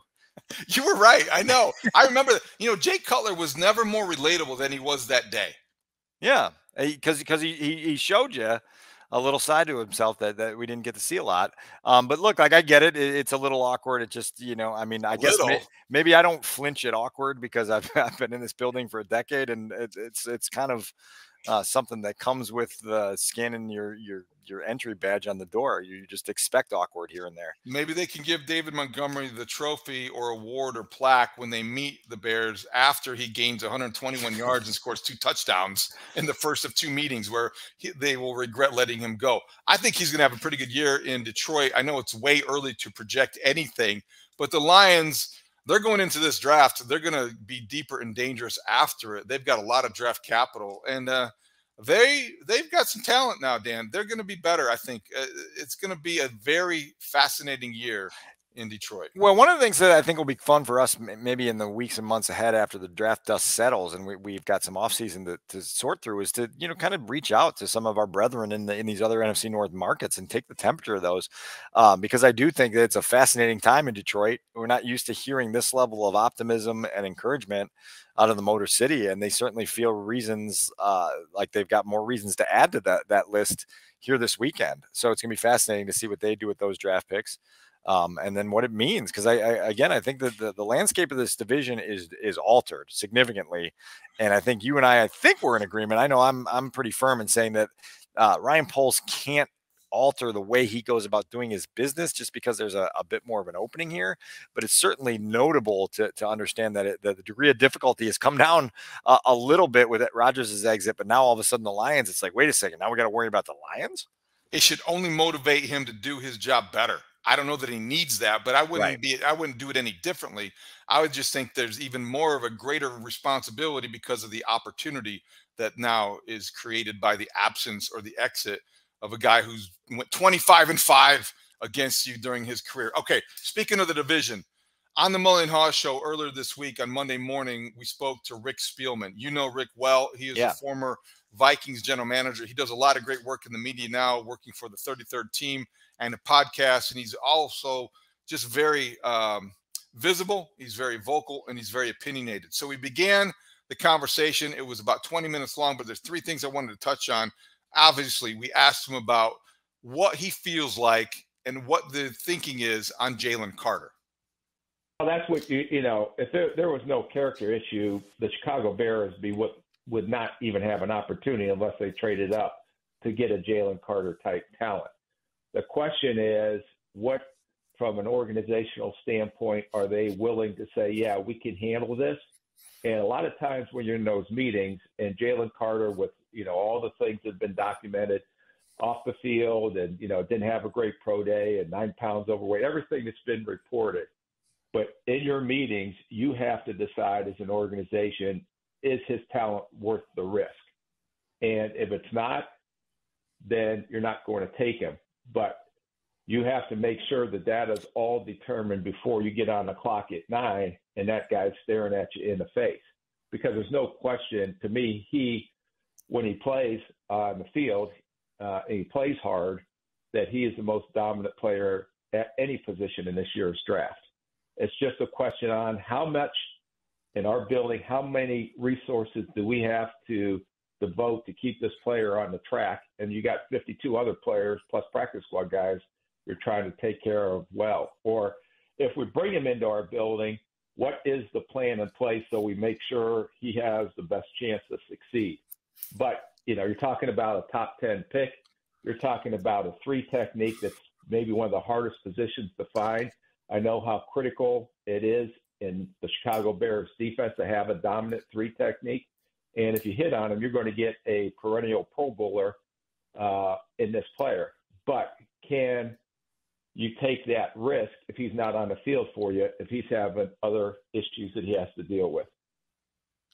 You were right. I know. I remember, Jay Cutler was never more relatable than he was that day. Yeah, because he showed you a little side to himself that we didn't get to see a lot. But look, like I get it. It's a little awkward. It just, I mean, I guess maybe I don't flinch at awkward because I've been in this building for a decade, and it's kind of something that comes with scanning your entry badge on the door. You just expect awkward here and there. Maybe they can give David Montgomery the trophy or award or plaque when they meet the Bears after he gains 121 yards and scores 2 touchdowns in the first of 2 meetings where they will regret letting him go. I think he's going to have a pretty good year in Detroit. I know it's way early to project anything, but the Lions, they're going into this draft. They're going to be deeper and dangerous after it. They've got a lot of draft capital, and they've got some talent now, Dan. They're going to be better, I think. It's going to be a very fascinating year in Detroit. Well, one of the things that I think will be fun for us maybe in the weeks and months ahead after the draft dust settles and we've got some offseason to sort through is to, kind of reach out to some of our brethren in these other NFC North markets and take the temperature of those because I do think that it's a fascinating time in Detroit. We're not used to hearing this level of optimism and encouragement out of the Motor City, and they certainly feel reasons like they've got more reasons to add to that list here this weekend. So it's going to be fascinating to see what they do with those draft picks. And then what it means, because I think that the landscape of this division is altered significantly, and I think you and I think we're in agreement. I know I'm pretty firm in saying that Ryan Poles can't alter the way he goes about doing his business just because there's a bit more of an opening here, but it's certainly notable to understand that the degree of difficulty has come down a little bit with Rodgers' exit, but now all of a sudden the Lions, it's like, wait a second, now we got to worry about the Lions. It should only motivate him to do his job better. I don't know that he needs that, but I wouldn't do it any differently. I would just think there's even more of a greater responsibility because of the opportunity that now is created by the absence or the exit of a guy who's went 25-5 against you during his career. Okay, speaking of the division, on the Mully and Haugh show earlier this week on Monday morning, we spoke to Rick Spielman. You know Rick well. He is a former Vikings general manager. He does a lot of great work in the media now, working for the 33rd team and a podcast. And he's also just very visible, he's very vocal, and he's very opinionated. So we began the conversation. It was about 20 minutes long, but there's three things I wanted to touch on. Obviously, we asked him about what he feels like and what the thinking is on Jalen Carter. Well, that's what if there was no character issue, the Chicago Bears would not even have an opportunity unless they traded up to get a Jalen Carter type talent. The question is, what, from an organizational standpoint, are they willing to say, yeah, we can handle this? And a lot of times when you're in those meetings, and Jalen Carter with, all the things that have been documented off the field and, didn't have a great pro day and 9 pounds overweight, everything that's been reported. But in your meetings, you have to decide as an organization, is his talent worth the risk? And if it's not, then you're not going to take him. But you have to make sure the data's all determined before you get on the clock at 9 and that guy's staring at you in the face. Because there's no question, to me, when he plays on the field, and he plays hard, that he is the most dominant player at any position in this year's draft. It's just a question on how much in our building, how many resources do we have to devote to keep this player on the track? And you got 52 other players plus practice squad guys you're trying to take care of well. Or if we bring him into our building, what is the plan in place so we make sure he has the best chance to succeed? But, you're talking about a top 10 pick. You're talking about a 3 technique that's maybe one of the hardest positions to find. I know how critical it is in the Chicago Bears defense to have a dominant 3 technique. And if you hit on him, you're going to get a perennial Pro Bowler in this player. But can you take that risk if he's not on the field for you, if he's having other issues that he has to deal with?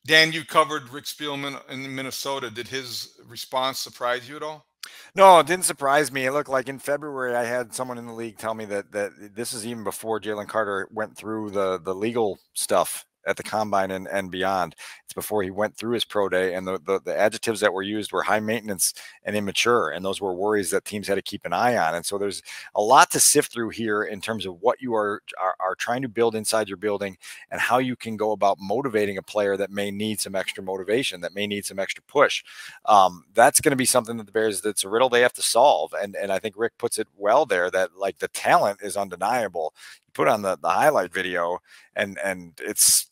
Dan, you covered Rick Spielman in Minnesota. Did his response surprise you at all? No, it didn't surprise me. It looked like in February, I had someone in the league tell me that this is even before Jalen Carter went through the legal stuff at the combine and beyond. It's before he went through his pro day, and the adjectives that were used were high maintenance and immature, and those were worries that teams had to keep an eye on. And so there's a lot to sift through here in terms of what you are trying to build inside your building and how you can go about motivating a player that may need some extra motivation, that may need some extra push. That's going to be something that the Bears, that's a riddle they have to solve. And I think Rick puts it well there, that like the talent is undeniable. You put on the highlight video and it's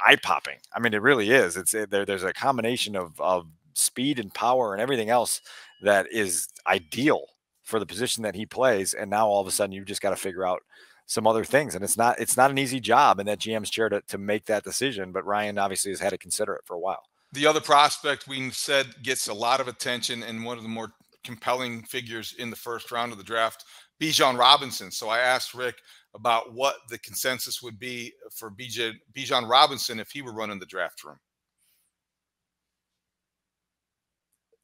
eye-popping. I mean, it really is. There's a combination of speed and power and everything else that is ideal for the position that he plays. And now all of a sudden you've just got to figure out some other things. And it's not an easy job in that GM's chair to make that decision, but Ryan obviously has had to consider it for a while. The other prospect we said gets a lot of attention and one of the more compelling figures in the first round of the draft, Bijan Robinson. So I asked Rick about what the consensus would be for Bijan Robinson if he were running the draft room.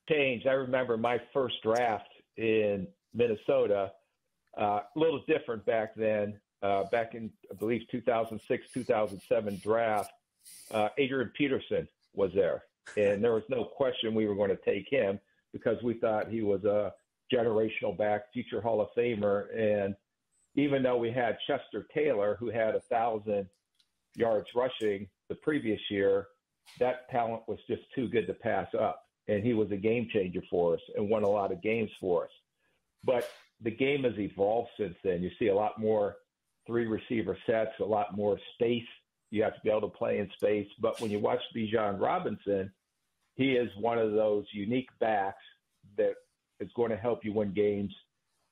Change. I remember my first draft in Minnesota, a little different back then. Back in, I believe, 2006, 2007 draft, Adrian Peterson was there. And there was no question we were going to take him because we thought he was a generational back, future Hall of Famer. And even though we had Chester Taylor, who had 1,000 yards rushing the previous year, that talent was just too good to pass up. And he was a game changer for us and won a lot of games for us. But the game has evolved since then. You see a lot more 3 receiver sets, a lot more space. You have to be able to play in space. But when you watch Bijan Robinson, he is one of those unique backs that is going to help you win games,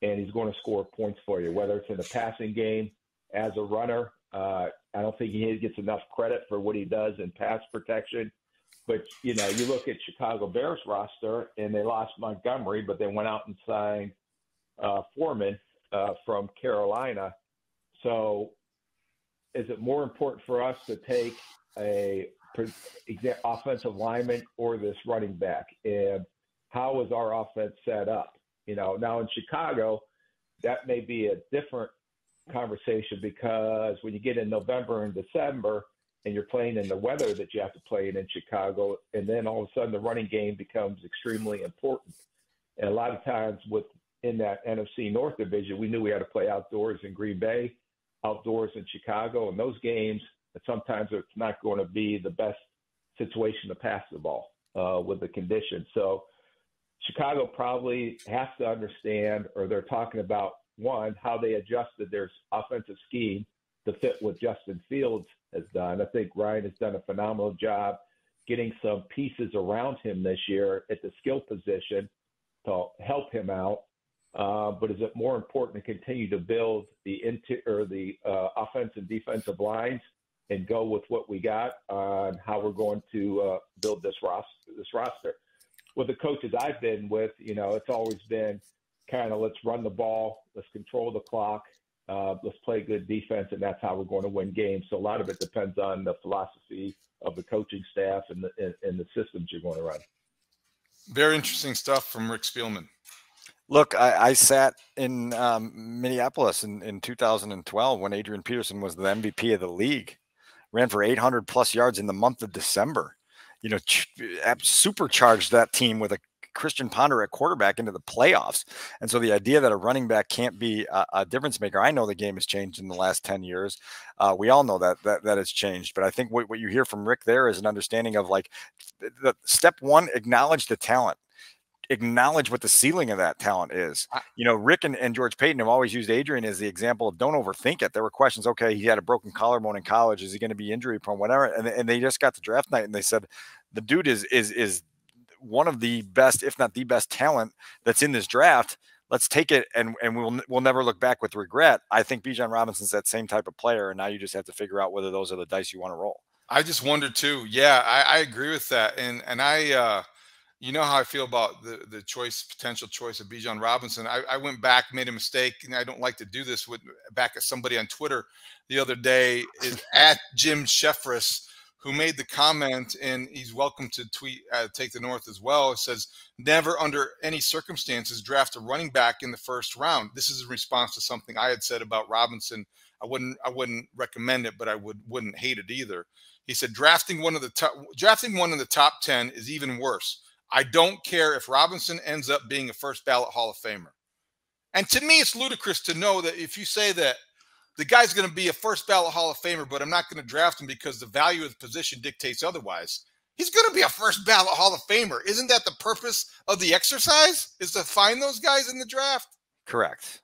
and he's going to score points for you, whether it's in the passing game, as a runner. I don't think he gets enough credit for what he does in pass protection. But, you look at Chicago Bears roster, and they lost Montgomery, but they went out and signed Foreman from Carolina. So is it more important for us to take a offensive lineman or this running back? And how is our offense set up? Now in Chicago, that may be a different conversation because when you get in November and December and you're playing in the weather that you have to play in Chicago, and then all of a sudden the running game becomes extremely important. And a lot of times in that NFC North division, we knew we had to play outdoors in Green Bay. outdoors in Chicago. And those games, sometimes it's not going to be the best situation to pass the ball with the conditions. So Chicago probably has to understand, or they're talking about, one, how they adjusted their offensive scheme to fit what Justin Fields has done. I think Ryan has done a phenomenal job getting some pieces around him this year at the skill position to help him out. But is it more important to continue to build the offense and defensive lines and go with what we got on how we're going to build this roster? With the coaches I've been with, it's always been kind of let's run the ball, let's control the clock, let's play good defense, and that's how we're going to win games. So a lot of it depends on the philosophy of the coaching staff and the systems you're going to run. Very interesting stuff from Rick Spielman. Look, I sat in Minneapolis in 2012 when Adrian Peterson was the MVP of the league, ran for 800 plus yards in the month of December. Supercharged that team with a Christian Ponder at quarterback into the playoffs. And so the idea that a running back can't be a difference maker, I know the game has changed in the last 10 years. We all know that has changed. But I think what you hear from Rick there is an understanding of like the step one, acknowledge the talent. Acknowledge what the ceiling of that talent is. Rick and George Payton have always used Adrian as the example of don't overthink it. There were questions. Okay, he had a broken collarbone in college. Is he going to be injury prone? Whatever. And they just got to draft night and they said the dude is one of the best, if not the best talent that's in this draft. Let's take it and we'll never look back with regret. I think Bijan Robinson's that same type of player, and now you just have to figure out whether those are the dice you want to roll. I just wonder too. Yeah, I agree with that, and I. You know how I feel about the potential choice of Bijan Robinson. I went back, made a mistake, and I don't like to do this back at somebody on Twitter the other day, is at Jim Sheffris, who made the comment, and he's welcome to tweet Take the North as well. It says, never under any circumstances draft a running back in the first round. This is in response to something I had said about Robinson. I wouldn't recommend it, but I wouldn't hate it either. He said, drafting one in the top 10 is even worse. I don't care if Robinson ends up being a first ballot Hall of Famer. And to me, it's ludicrous to know that if you say that the guy's going to be a first ballot Hall of Famer, but I'm not going to draft him because the value of the position dictates otherwise. He's going to be a first ballot Hall of Famer. Isn't that the purpose of the exercise, is to find those guys in the draft? Correct.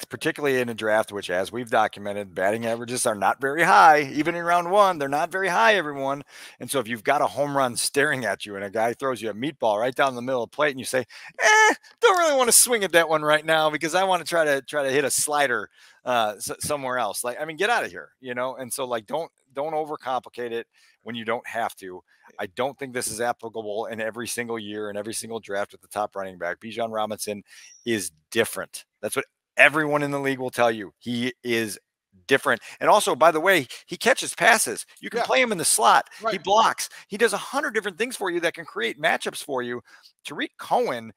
Particularly in a draft, which, as we've documented, batting averages are not very high. Even in round one, they're not very high, everyone. And so if you've got a home run staring at you and a guy throws you a meatball right down the middle of the plate and you say, don't really want to swing at that one right now because I want to try to hit a slider somewhere else. Get out of here, And so don't overcomplicate it when you don't have to. I don't think this is applicable in every single year and every single draft with the top running back. Bijan Robinson is different. That's what everyone in the league will tell you. He is different. And also, by the way, he catches passes. You can play him in the slot. Right. He blocks. He does 100 different things for you that can create matchups for you. Tariq Cohen,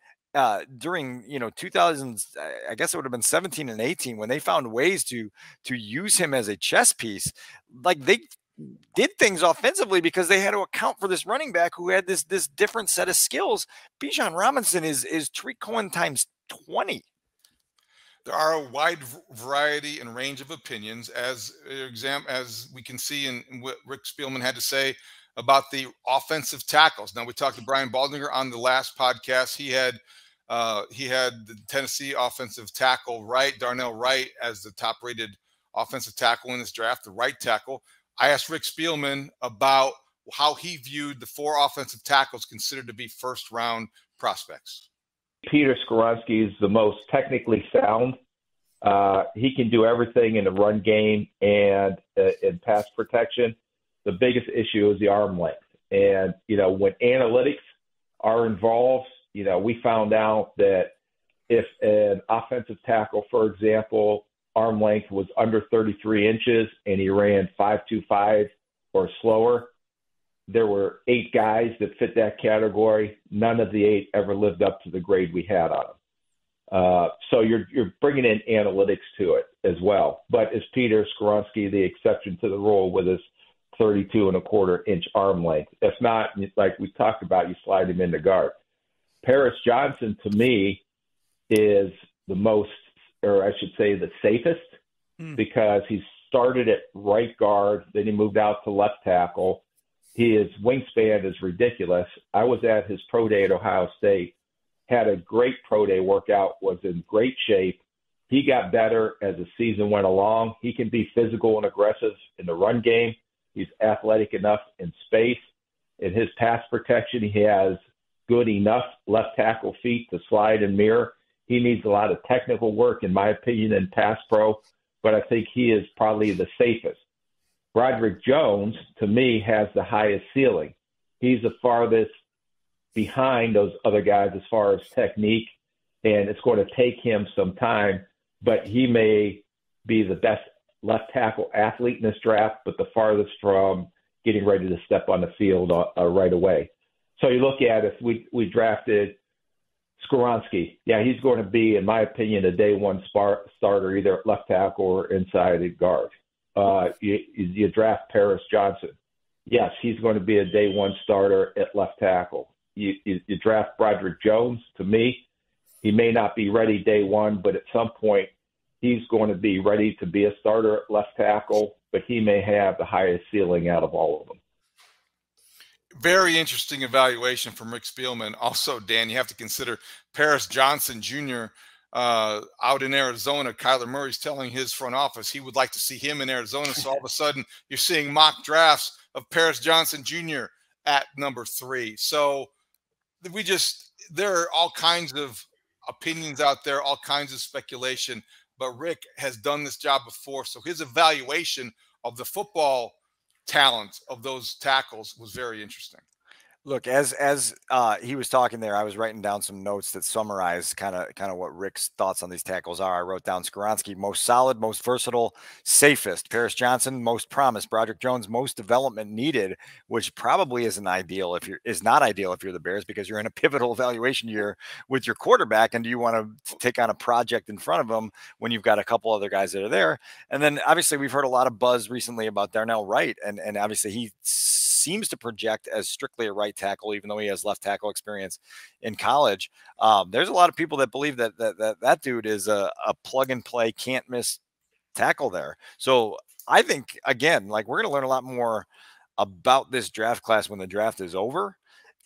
during 2000s, I guess it would have been 17 and 18, when they found ways to use him as a chess piece, like they did things offensively because they had to account for this running back who had this different set of skills. Bijan Robinson is Tariq Cohen times 20. There are a wide variety and range of opinions, as we can see in what Rick Spielman had to say about the offensive tackles. Now, we talked to Brian Baldinger on the last podcast. He had the Tennessee offensive tackle Darnell Wright, as the top-rated offensive tackle in this draft, the right tackle. I asked Rick Spielman about how he viewed the 4 offensive tackles considered to be first-round prospects. Peter Skoronski is the most technically sound. He can do everything in the run game and in pass protection. The biggest issue is the arm length. And, when analytics are involved, we found out that if an offensive tackle, for example, arm length was under 33 inches and he ran 5.25 or slower, there were 8 guys that fit that category. None of the 8 ever lived up to the grade we had on them. So you're bringing in analytics to it as well. But is Peter Skoronski the exception to the rule with his 32.25-inch arm length? If not, like we talked about, you slide him into guard. Paris Johnson, to me, is the most, or I should say the safest, because he's started at right guard, then he moved out to left tackle. His wingspan is ridiculous. I was at his pro day at Ohio State, had a great pro day workout, was in great shape. He got better as the season went along. He can be physical and aggressive in the run game. He's athletic enough in space. In his pass protection, he has good enough left tackle feet to slide and mirror. He needs a lot of technical work, in my opinion, in pass pro, but I think he is probably the safest. Broderick Jones, to me, has the highest ceiling. He's the farthest behind those other guys as far as technique, and it's going to take him some time, but he may be the best left tackle athlete in this draft, but the farthest from getting ready to step on the field right away. So you look at if we drafted Skoronski, yeah, he's going to be, in my opinion, a day one starter, either at left tackle or inside at guard. You draft Paris Johnson. Yes, he's going to be a day one starter at left tackle. You draft Broderick Jones. To me, he may not be ready day one, but at some point he's going to be ready to be a starter at left tackle, but he may have the highest ceiling out of all of them. Very interesting evaluation from Rick Spielman. Also, Dan, you have to consider Paris Johnson Jr. Out in Arizona. Kyler Murray's telling his front office he would like to see him in Arizona. So all of a sudden, you're seeing mock drafts of Paris Johnson Jr. at number 3. So there are all kinds of opinions out there, all kinds of speculation. But Rick has done this job before, so his evaluation of the football talent of those tackles was very interesting. Look, as he was talking there, I was writing down some notes that summarize kind of what Rick's thoughts on these tackles are. I wrote down Skoronski, most solid, most versatile, safest. Paris Johnson, most promise. Broderick Jones, most development needed, which probably isn't ideal if not ideal if you're the Bears, because you're in a pivotal evaluation year with your quarterback, and do you want to take on a project in front of them when you've got a couple other guys that are there? And then obviously we've heard a lot of buzz recently about Darnell Wright, and obviously he seems to project as strictly a right tackle, even though he has left tackle experience in college. There's a lot of people that believe that dude is a plug and play, can't miss tackle there. So I think, again, like, we're going to learn a lot more about this draft class when the draft is over.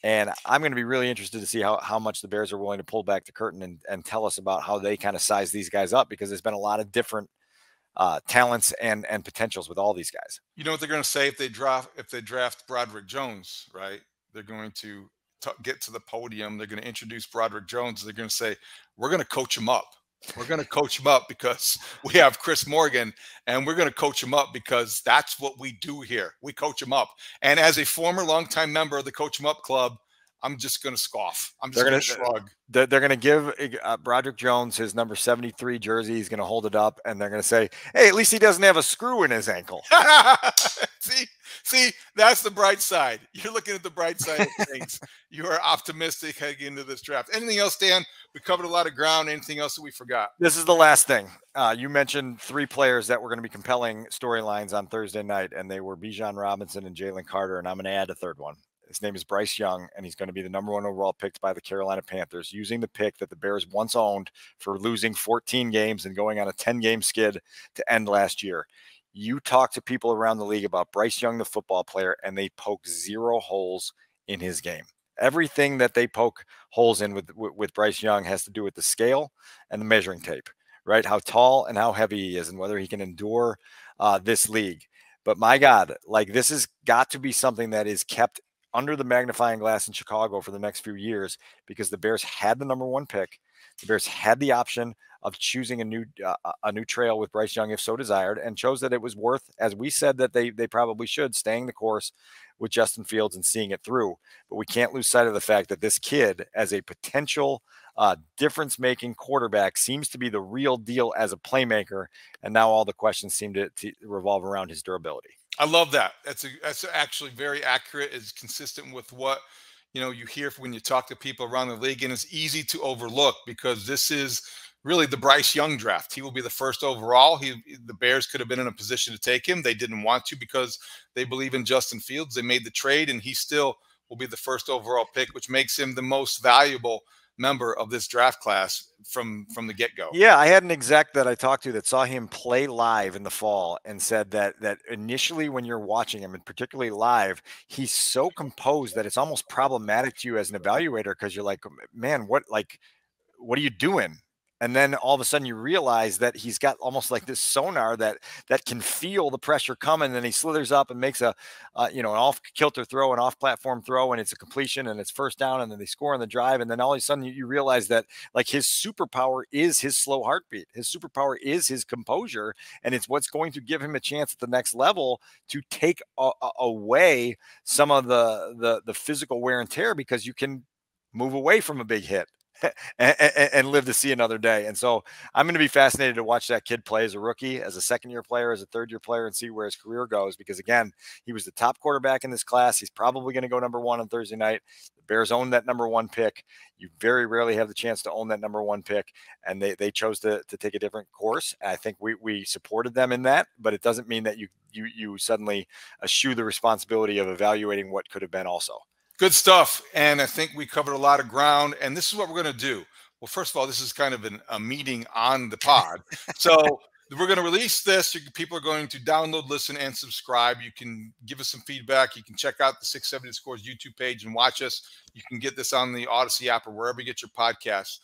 And I'm going to be really interested to see how much the Bears are willing to pull back the curtain and tell us about how they kind of size these guys up, because there's been a lot of different talents and potentials with all these guys. You know what they're going to say if they draft Broderick Jones, right? They're going to get to the podium. They're going to introduce Broderick Jones. They're going to say, we're going to coach him up. We're going to coach him up because we have Chris Morgan, and we're going to coach him up because that's what we do here. We coach him up. And as a former longtime member of the Coach Him Up Club, I'm just going to scoff. I'm just going to shrug. They're going to give Broderick Jones his number 73 jersey. He's going to hold it up, and they're going to say, hey, at least he doesn't have a screw in his ankle. See, that's the bright side. You're looking at the bright side of things. You are optimistic heading into this draft. Anything else, Dan? We covered a lot of ground. Anything else that we forgot? This is the last thing. You mentioned 3 players that were going to be compelling storylines on Thursday night, and they were Bijan Robinson and Jalen Carter, and I'm going to add a third one. His name is Bryce Young, and he's going to be the number 1 overall picked by the Carolina Panthers, using the pick that the Bears once owned for losing 14 games and going on a 10-game skid to end last year. You talk to people around the league about Bryce Young, the football player, and they poke 0 holes in his game. Everything that they poke holes in with Bryce Young has to do with the scale and the measuring tape, right? How tall and how heavy he is and whether he can endure this league. But my God, like, this has got to be something that is kept under the magnifying glass in Chicago for the next few years, because the Bears had the number 1 pick. The Bears had the option of choosing a new trail with Bryce Young if so desired, and chose that it was worth, as we said that they probably should, staying the course with Justin Fields and seeing it through. But we can't lose sight of the fact that this kid, as a potential difference-making quarterback, seems to be the real deal as a playmaker, and now all the questions seem to revolve around his durability. I love that. That's actually very accurate. It's consistent with what you hear when you talk to people around the league, and it's easy to overlook because this is really the Bryce Young draft. He will be the first overall. The Bears could have been in a position to take him. They didn't want to because they believe in Justin Fields. They made the trade, and he still will be the first overall pick, which makes him the most valuable member of this draft class from the get-go. Yeah, I had an exec that I talked to that saw him play live in the fall and said that initially when you're watching him, and particularly live, he's so composed that it's almost problematic to you as an evaluator, because you're like, man, what are you doing? And then all of a sudden you realize that he's got almost like this sonar that can feel the pressure coming, and then he slithers up and makes an off kilter throw, an off platform throw, and it's a completion and it's first down, and then they score on the drive. And then all of a sudden you realize that like his superpower is his slow heartbeat. His superpower is his composure, and it's what's going to give him a chance at the next level to take away some of the physical wear and tear, because you can move away from a big hit and live to see another day. And so I'm going to be fascinated to watch that kid play as a rookie, as a second-year player, as a third-year player, and see where his career goes. Because again, he was the top quarterback in this class. He's probably going to go number 1 on Thursday night. The Bears own that number 1 pick. You very rarely have the chance to own that number 1 pick, and they chose to take a different course. And I think we supported them in that, but it doesn't mean that you suddenly eschew the responsibility of evaluating what could have been also. Good stuff. And I think we covered a lot of ground, and this is what we're going to do. Well, first of all, this is kind of a meeting on the pod. So we're going to release this. People are going to download, listen, and subscribe. You can give us some feedback. You can check out the 670 Scores YouTube page and watch us. You can get this on the Odyssey app or wherever you get your podcasts.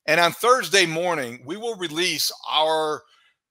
And on Thursday morning, we will release our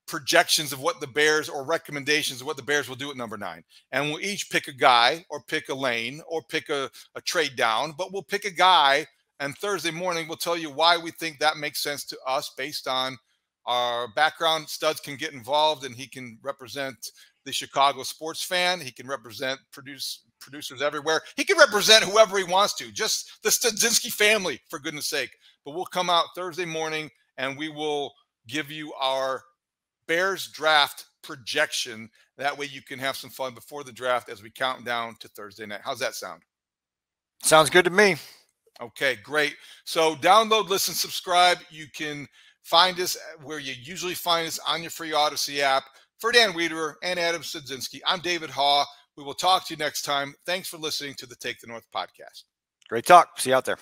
projections of what the Bears, or recommendations of what the Bears will do at number 9. And we'll each pick a guy or pick a lane or pick a trade down, but we'll pick a guy. And Thursday morning, we'll tell you why we think that makes sense to us based on our background. Studs can get involved, and he can represent the Chicago sports fan. He can represent producers everywhere. He can represent whoever he wants to, just the Studzinski family, for goodness sake. But we'll come out Thursday morning and we will give you our Bears draft projection. That way you can have some fun before the draft as we count down to Thursday night. How's that sound? Sounds good to me. Okay, great. So download, listen, subscribe. You can find us where you usually find us, on your free Odyssey app. For Dan Wiederer and Adam Studzinski, I'm David Haugh. We will talk to you next time. Thanks for listening to the Take the North podcast. Great talk. See you out there.